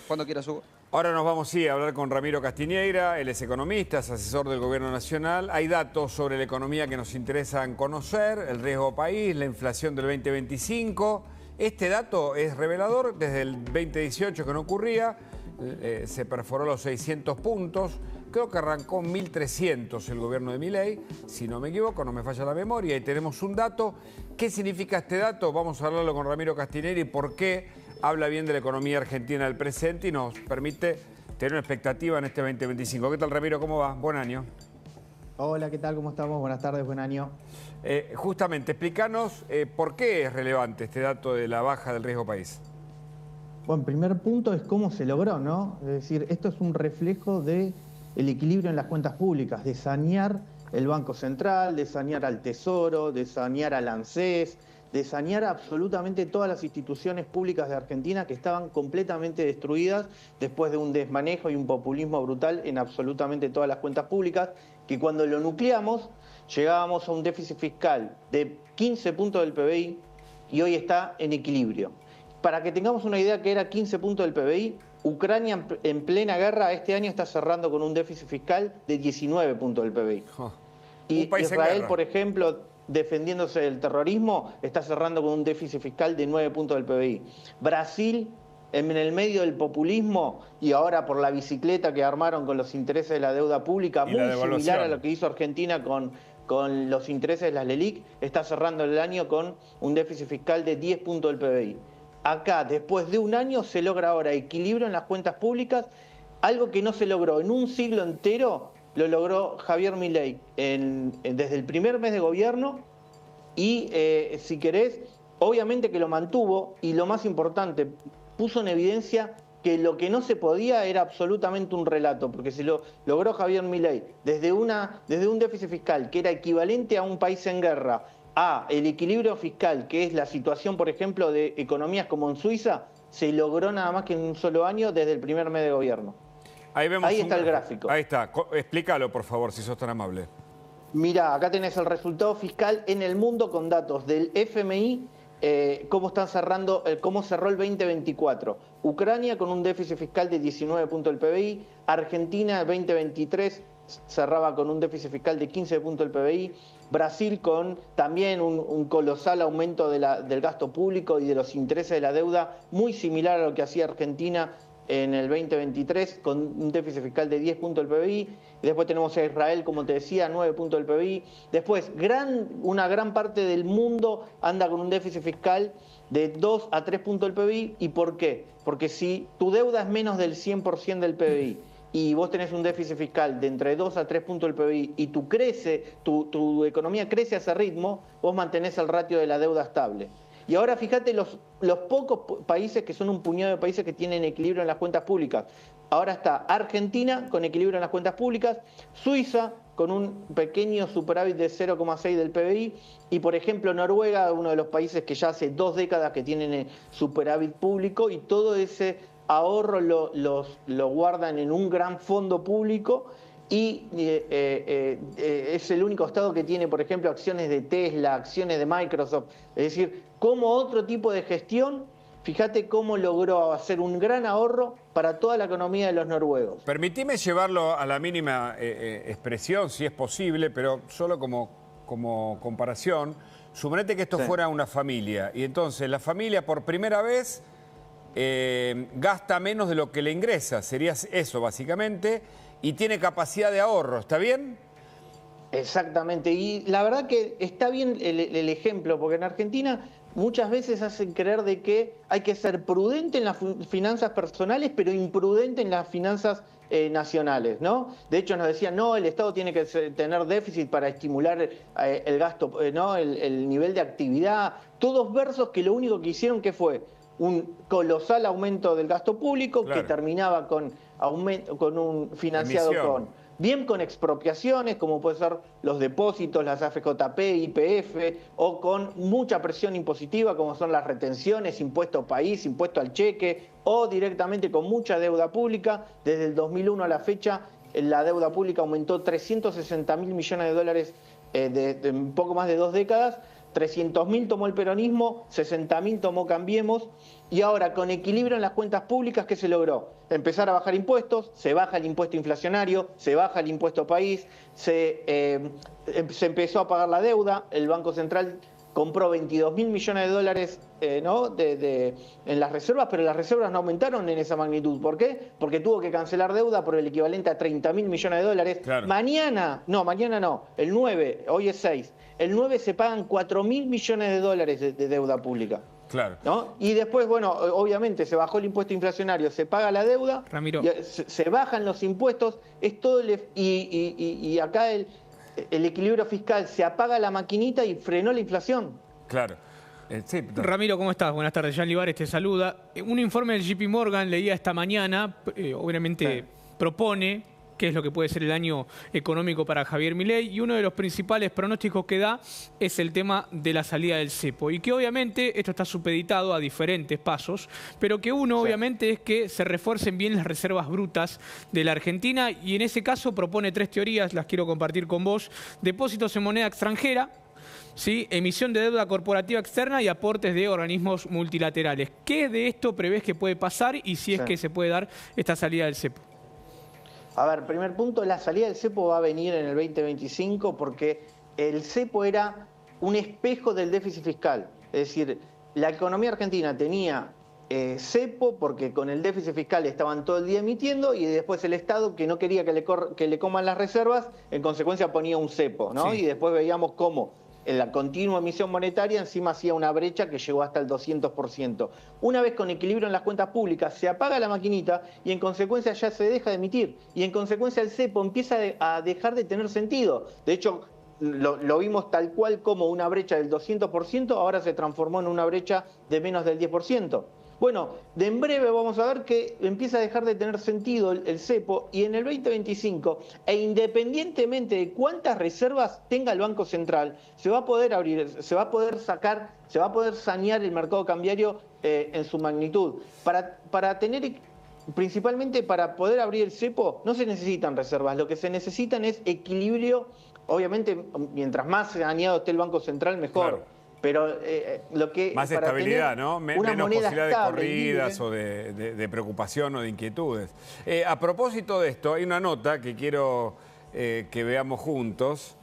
Cuando quieras, Hugo. Ahora nos vamos a hablar con Ramiro Castiñeira, él es economista, es asesor del Gobierno Nacional. Hay datos sobre la economía que nos interesan conocer, el riesgo país, la inflación del 2025. Este dato es revelador, desde el 2018 que no ocurría, se perforó los 600 puntos, creo que arrancó 1.300 el gobierno de Milei, si no me equivoco, no me falla la memoria, y tenemos un dato. ¿Qué significa este dato? Vamos a hablarlo con Ramiro Castiñeira y por qué habla bien de la economía argentina del presente y nos permite tener una expectativa en este 2025. ¿Qué tal, Ramiro? ¿Cómo va? Buen año. Hola, ¿qué tal? ¿Cómo estamos? Buenas tardes, buen año. Justamente, explícanos por qué es relevante este dato de la baja del riesgo país. Bueno, primer punto es cómo se logró, ¿no? Es decir, esto es un reflejo del equilibrio en las cuentas públicas, de sanear el Banco Central, de sanear al Tesoro, de sanear al ANSES, de sanear absolutamente todas las instituciones públicas de Argentina que estaban completamente destruidas después de un desmanejo y un populismo brutal en absolutamente todas las cuentas públicas, que cuando lo nucleamos llegábamos a un déficit fiscal de 15 puntos del PBI y hoy está en equilibrio. Para que tengamos una idea que era 15 puntos del PBI, Ucrania en plena guerra este año está cerrando con un déficit fiscal de 19 puntos del PBI. Y Israel, por ejemplo, defendiéndose del terrorismo, está cerrando con un déficit fiscal de 9 puntos del PBI. Brasil, en el medio del populismo y ahora por la bicicleta que armaron con los intereses de la deuda pública, muy similar a lo que hizo Argentina con los intereses de las LELIQ, está cerrando el año con un déficit fiscal de 10 puntos del PBI. Acá, después de un año, se logra ahora equilibrio en las cuentas públicas, algo que no se logró en un siglo entero. Lo logró Javier Milei desde el primer mes de gobierno y, si querés, obviamente que lo mantuvo y lo más importante, puso en evidencia que lo que no se podía era absolutamente un relato, porque se lo logró Javier Milei desde un déficit fiscal que era equivalente a un país en guerra, a el equilibrio fiscal, que es la situación, por ejemplo, de economías como en Suiza, se logró nada más que en un solo año desde el primer mes de gobierno. Ahí está el gráfico. Ahí está. Explícalo, por favor, si sos tan amable. Mirá, acá tenés el resultado fiscal en el mundo con datos del FMI, cómo cerró el 2024. Ucrania con un déficit fiscal de 19 puntos del PBI, Argentina 2023 cerraba con un déficit fiscal de 15 puntos del PBI, Brasil con también un colosal aumento del gasto público y de los intereses de la deuda, muy similar a lo que hacía Argentina en el 2023, con un déficit fiscal de 10 puntos del PBI. Después tenemos a Israel, como te decía, 9 puntos del PBI. Después, una gran parte del mundo anda con un déficit fiscal de 2 a 3 puntos del PBI. ¿Y por qué? Porque si tu deuda es menos del 100% del PBI y vos tenés un déficit fiscal de entre 2 a 3 puntos del PBI y tu economía crece a ese ritmo, vos mantenés el ratio de la deuda estable. Y ahora fíjate los pocos países que son un puñado de países que tienen equilibrio en las cuentas públicas. Ahora está Argentina con equilibrio en las cuentas públicas, Suiza con un pequeño superávit de 0,6 del PBI y, por ejemplo, Noruega, uno de los países que ya hace 2 décadas que tienen superávit público y todo ese ahorro lo guardan en un gran fondo público. Y es el único estado que tiene, por ejemplo, acciones de Tesla, acciones de Microsoft. Es decir, como otro tipo de gestión, fíjate cómo logró hacer un gran ahorro para toda la economía de los noruegos. Permitime llevarlo a la mínima expresión, si es posible, pero solo como comparación. Suponete que esto fuera una familia y entonces la familia por primera vez gasta menos de lo que le ingresa. Sería eso, básicamente. Y tiene capacidad de ahorro, ¿está bien? Exactamente, y la verdad que está bien el ejemplo, porque en Argentina muchas veces hacen creer de que hay que ser prudente en las finanzas personales, pero imprudente en las finanzas nacionales, ¿no? De hecho nos decían, no, el Estado tiene que tener déficit para estimular el gasto, ¿no? El nivel de actividad, todos versos que lo único que hicieron que fue un colosal aumento del gasto público, claro, que terminaba con un financiado con expropiaciones, como puede ser los depósitos, las AFJP, YPF, o con mucha presión impositiva, como son las retenciones, impuesto país, impuesto al cheque, o directamente con mucha deuda pública. Desde el 2001 a la fecha, la deuda pública aumentó 360.000 millones de dólares de un poco más de 2 décadas, 300.000 tomó el peronismo, 60.000 tomó Cambiemos, y ahora con equilibrio en las cuentas públicas, ¿qué se logró? Empezar a bajar impuestos, se baja el impuesto inflacionario, se baja el impuesto país, se empezó a pagar la deuda, el Banco Central compró 22.000 millones de dólares ¿no? en las reservas, pero las reservas no aumentaron en esa magnitud. ¿Por qué? Porque tuvo que cancelar deuda por el equivalente a 30.000 millones de dólares. Claro. Mañana no, el 9, hoy es 6, el 9 se pagan 4.000 millones de dólares de deuda pública. Claro. ¿No? Y después, bueno, obviamente se bajó el impuesto inflacionario, se paga la deuda, Ramiro, se bajan los impuestos, es todo y acá el equilibrio fiscal, se apaga la maquinita y frenó la inflación. Claro. Sí. Ramiro, ¿cómo estás? Buenas tardes, Jean Libares te saluda. Un informe del JP Morgan leía esta mañana, obviamente propone qué es lo que puede ser el año económico para Javier Milei, y uno de los principales pronósticos que da es el tema de la salida del cepo, y que obviamente esto está supeditado a diferentes pasos, pero que uno obviamente es que se refuercen bien las reservas brutas de la Argentina, y en ese caso propone 3 teorías, las quiero compartir con vos: depósitos en moneda extranjera, ¿sí?, emisión de deuda corporativa externa y aportes de organismos multilaterales. ¿Qué de esto prevés que puede pasar y si es que se puede dar esta salida del cepo? A ver, primer punto, la salida del cepo va a venir en el 2025 porque el cepo era un espejo del déficit fiscal. Es decir, la economía argentina tenía cepo porque con el déficit fiscal estaban todo el día emitiendo, y después el Estado, que no quería que le coman las reservas, en consecuencia ponía un cepo, ¿no? Sí. Y después veíamos cómo en la continua emisión monetaria encima hacía una brecha que llegó hasta el 200%. Una vez con equilibrio en las cuentas públicas, se apaga la maquinita y en consecuencia ya se deja de emitir. Y en consecuencia el cepo empieza a dejar de tener sentido. De hecho, lo vimos tal cual como una brecha del 200%, ahora se transformó en una brecha de menos del 10%. Bueno, de en breve vamos a ver que empieza a dejar de tener sentido el cepo, y en el 2025, e independientemente de cuántas reservas tenga el Banco Central, se va a poder abrir, se va a poder sacar, se va a poder sanear el mercado cambiario en su magnitud. Para tener, principalmente para poder abrir el cepo, no se necesitan reservas, lo que se necesitan es equilibrio. Obviamente, mientras más saneado esté el Banco Central, mejor. Claro. Pero lo que más para estabilidad, ¿no? Menos posibilidad de corridas o de preocupación o de inquietudes. A propósito de esto, hay una nota que quiero que veamos juntos,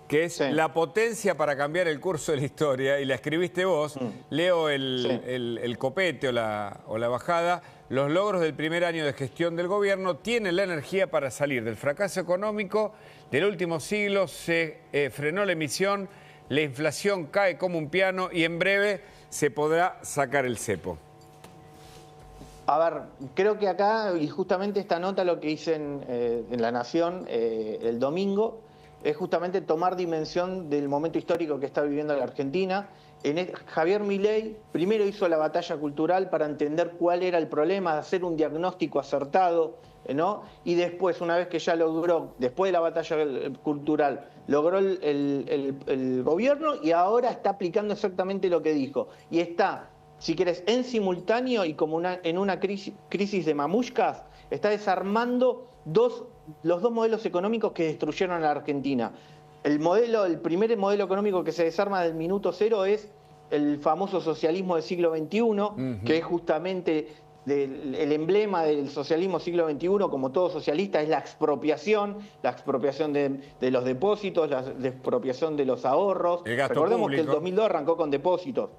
que es la potencia para cambiar el curso de la historia, y la escribiste vos. Leo el copete o la bajada. Los logros del primer año de gestión del gobierno tienen la energía para salir del fracaso económico del último siglo. Se frenó la emisión, la inflación cae como un piano y en breve se podrá sacar el cepo. A ver, creo que acá, y justamente esta nota lo que hice en La Nación el domingo, es justamente tomar dimensión del momento histórico que está viviendo la Argentina. Javier Milei primero hizo la batalla cultural para entender cuál era el problema, hacer un diagnóstico acertado, ¿no? Y después, una vez que ya logró, después de la batalla cultural, logró el gobierno, y ahora está aplicando exactamente lo que dijo. Y está, si querés, en simultáneo y como en una crisis de mamushkas, está desarmando los dos modelos económicos que destruyeron a la Argentina. El primer modelo económico que se desarma del minuto cero es el famoso socialismo del siglo XXI, que es justamente el emblema del socialismo siglo XXI, como todo socialista, es la expropiación de los depósitos, la expropiación de los ahorros. Recordemos que el 2002 arrancó con depósitos.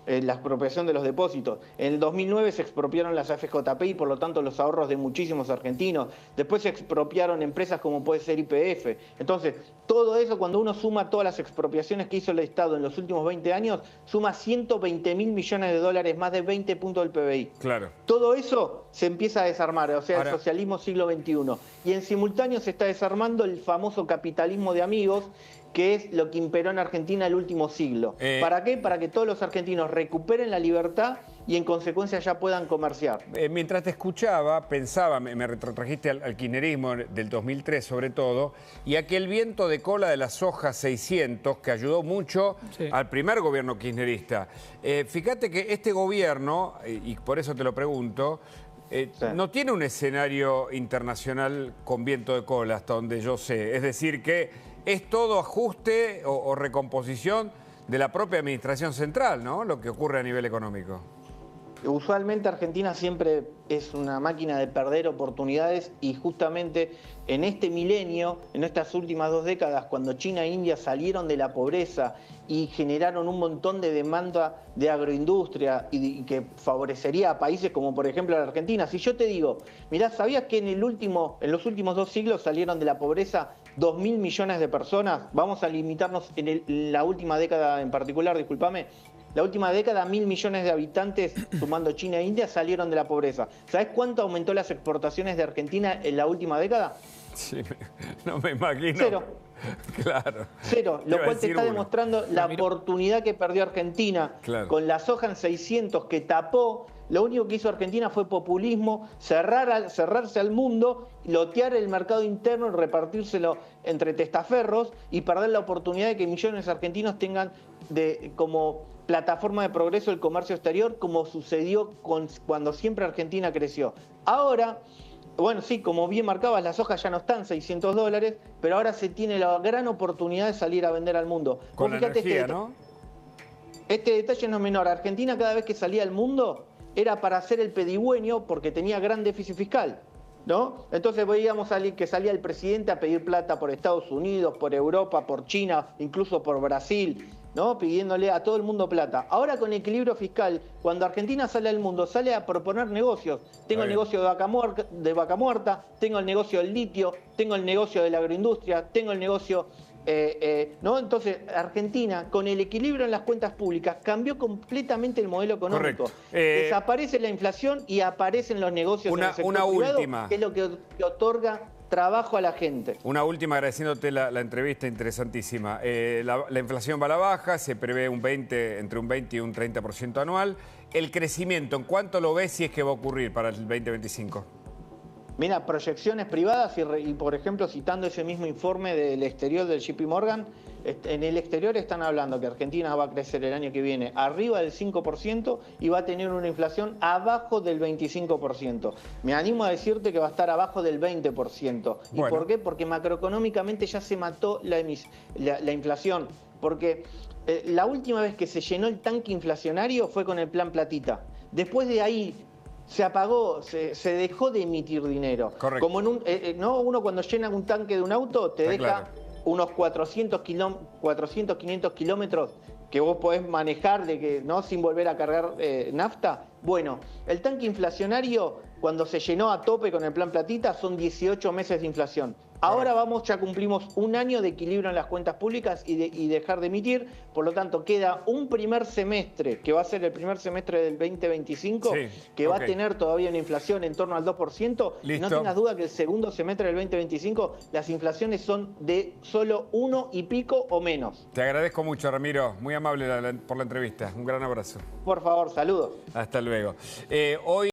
La expropiación de los depósitos. En el 2009 se expropiaron las AFJP y por lo tanto los ahorros de muchísimos argentinos. Después se expropiaron empresas como puede ser YPF. Entonces, todo eso, cuando uno suma todas las expropiaciones que hizo el Estado en los últimos 20 años, suma 120.000 millones de dólares, más de 20 puntos del PBI. Claro. Todo eso se empieza a desarmar, o sea, el socialismo siglo XXI. Y en simultáneo se está desarmando el famoso capitalismo de amigos, que es lo que imperó en Argentina el último siglo. ¿Para qué? Para que todos los argentinos recuperen la libertad y en consecuencia ya puedan comerciar. Mientras te escuchaba, pensaba, me retrotrajiste al kirchnerismo del 2003 sobre todo, y aquel viento de cola de la soja 600 que ayudó mucho al primer gobierno kirchnerista. Fíjate que este gobierno, y por eso te lo pregunto, no tiene un escenario internacional con viento de cola, hasta donde yo sé. Es decir, que es todo ajuste o recomposición de la propia administración central, ¿no? Lo que ocurre a nivel económico. Usualmente Argentina siempre es una máquina de perder oportunidades y justamente en este milenio, en estas últimas 2 décadas, cuando China e India salieron de la pobreza y generaron un montón de demanda de agroindustria y que favorecería a países como por ejemplo la Argentina. Si yo te digo, mirá, ¿sabías que en los últimos 2 siglos salieron de la pobreza 2.000 millones de personas? Vamos a limitarnos en la última década en particular, discúlpame. La última década, 1.000 millones de habitantes, sumando China e India, salieron de la pobreza. ¿Sabés cuánto aumentó las exportaciones de Argentina en la última década? Sí, no me imagino. 0. Claro. 0, lo cual te está demostrando la oportunidad que perdió Argentina. Claro. Con la soja en 600 que tapó. Lo único que hizo Argentina fue populismo, cerrarse al mundo, lotear el mercado interno y repartírselo entre testaferros y perder la oportunidad de que millones de argentinos tengan como plataforma de progreso el comercio exterior, como sucedió cuando siempre Argentina creció. Ahora, bueno, sí, como bien marcabas, las hojas ya no están $600, pero ahora se tiene la gran oportunidad de salir a vender al mundo. Con la energía, ¿no? Este detalle no es menor. Argentina cada vez que salía al mundo era para hacer el pedigüeño porque tenía gran déficit fiscal, ¿no? Entonces veíamos que salía el presidente a pedir plata por Estados Unidos, por Europa, por China, incluso por Brasil, ¿no? Pidiéndole a todo el mundo plata. Ahora con equilibrio fiscal, cuando Argentina sale al mundo, sale a proponer negocios. Tengo el negocio de vaca muerta, tengo el negocio del litio, tengo el negocio de la agroindustria, tengo el negocio... ¿no? Entonces, Argentina, con el equilibrio en las cuentas públicas, cambió completamente el modelo económico. Desaparece la inflación y aparecen los negocios en el sector privado, que es lo que otorga trabajo a la gente. Una última, agradeciéndote la entrevista interesantísima. La inflación va a la baja, se prevé entre un 20 y un 30% anual. El crecimiento, ¿en cuánto lo ves si es que va a ocurrir para el 2025? Mira, proyecciones privadas y, por ejemplo, citando ese mismo informe del exterior del JP Morgan, en el exterior están hablando que Argentina va a crecer el año que viene arriba del 5% y va a tener una inflación abajo del 25%. Me animo a decirte que va a estar abajo del 20%. ¿Y por qué? Porque macroeconómicamente ya se mató la inflación. Porque la última vez que se llenó el tanque inflacionario fue con el Plan Platita. Después de ahí... se apagó, se dejó de emitir dinero. Correcto. Como ¿no? Uno cuando llena un tanque de un auto te deja unos 400, 500 kilómetros que vos podés manejar ¿no? sin volver a cargar nafta. Bueno, el tanque inflacionario, cuando se llenó a tope con el Plan Platita, son 18 meses de inflación. Ahora ya cumplimos un año de equilibrio en las cuentas públicas y dejar de emitir, por lo tanto queda un primer semestre, que va a ser el primer semestre del 2025, que va a tener todavía una inflación en torno al 2%. Y no tengas duda que el segundo semestre del 2025 las inflaciones son de solo 1 y pico o menos. Te agradezco mucho, Ramiro, muy amable por la entrevista. Un gran abrazo. Por favor, saludos. Hasta luego. Hoy